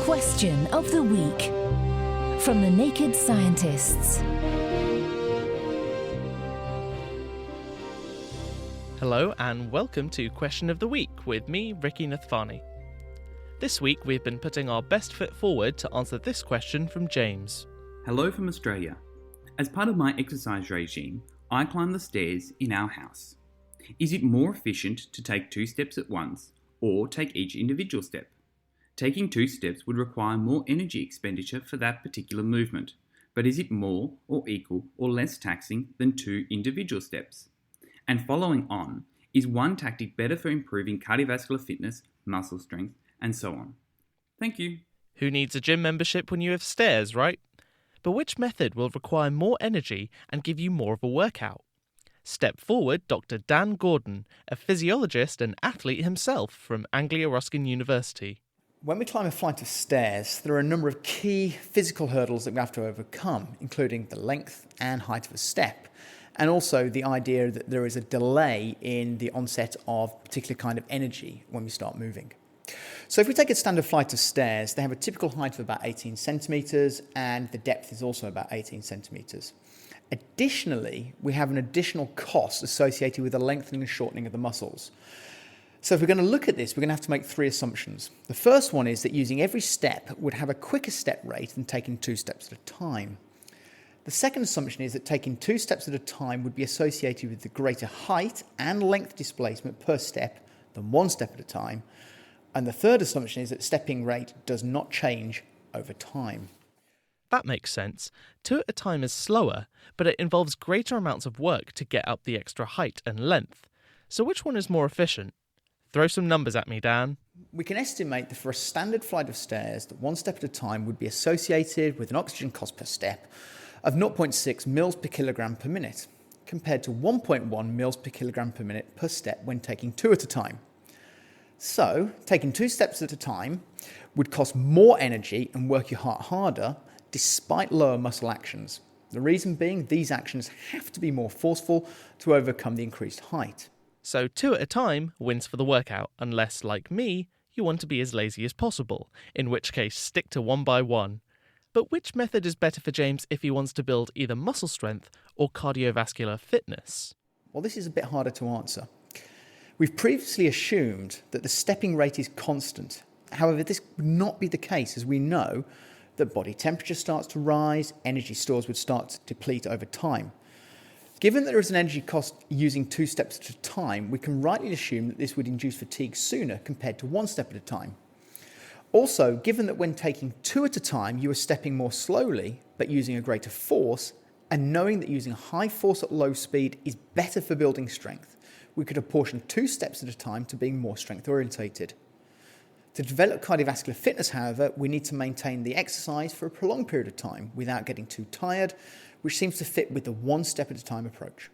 Question of the Week from the Naked Scientists. Hello and welcome to Question of the Week with me, Ricky Nathvani. This week we've been putting our best foot forward to answer this question from James. Hello from Australia. As part of my exercise regime, I climb the stairs in our house. Is it more efficient to take 2 steps at once or take each individual step? Taking 2 steps would require more energy expenditure for that particular movement, but is it more or equal or less taxing than 2 individual steps? And following on, is one tactic better for improving cardiovascular fitness, muscle strength, and so on? Thank you. Who needs a gym membership when you have stairs, right? But which method will require more energy and give you more of a workout? Step forward Dr. Dan Gordon, a physiologist and athlete himself from Anglia Ruskin University. When we climb a flight of stairs, there are a number of key physical hurdles that we have to overcome, including the length and height of a step, and also the idea that there is a delay in the onset of a particular kind of energy when we start moving. So if we take a standard flight of stairs, they have a typical height of about 18 centimetres and the depth is also about 18 centimetres. Additionally, we have an additional cost associated with the lengthening and shortening of the muscles. So if we're going to look at this, we're going to have to make 3 assumptions. The first one is that using every step would have a quicker step rate than taking 2 steps at a time. The second assumption is that taking 2 steps at a time would be associated with the greater height and length displacement per step than 1 step at a time. And the third assumption is that stepping rate does not change over time. That makes sense. 2 at a time is slower, but it involves greater amounts of work to get up the extra height and length. So which one is more efficient? Throw some numbers at me, Dan. We can estimate that for a standard flight of stairs, that 1 step at a time would be associated with an oxygen cost per step of 0.6 mils per kilogram per minute, compared to 1.1 mils per kilogram per minute per step when taking 2 at a time. So, taking 2 steps at a time would cost more energy and work your heart harder, despite lower muscle actions. The reason being, these actions have to be more forceful to overcome the increased height. So 2 at a time wins for the workout, unless, like me, you want to be as lazy as possible, in which case stick to 1 by 1. But which method is better for James if he wants to build either muscle strength or cardiovascular fitness? Well, this is a bit harder to answer. We've previously assumed that the stepping rate is constant. However, this would not be the case, as we know that body temperature starts to rise, energy stores would start to deplete over time. Given that there is an energy cost using 2 steps at a time, we can rightly assume that this would induce fatigue sooner compared to 1 step at a time. Also, given that when taking 2 at a time, you are stepping more slowly, but using a greater force, and knowing that using high force at low speed is better for building strength, we could apportion 2 steps at a time to being more strength orientated. To develop cardiovascular fitness, however, we need to maintain the exercise for a prolonged period of time without getting too tired, which seems to fit with the 1 step at a time approach.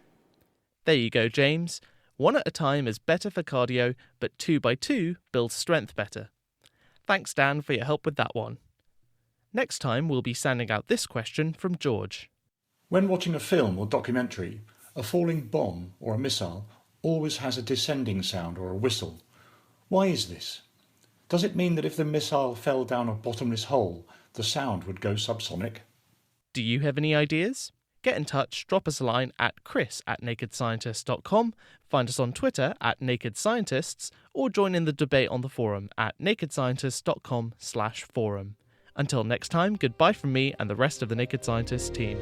There you go, James. 1 at a time is better for cardio, but 2 by 2 builds strength better. Thanks, Dan, for your help with that one. Next time, we'll be sending out this question from George. When watching a film or documentary, a falling bomb or a missile always has a descending sound or a whistle. Why is this? Does it mean that if the missile fell down a bottomless hole, the sound would go subsonic? Do you have any ideas? Get in touch, drop us a line at chris@nakedscientist.com, find us on Twitter @nakedscientists, or join in the debate on the forum at nakedscientist.com/forum. Until next time, goodbye from me and the rest of the Naked Scientists team.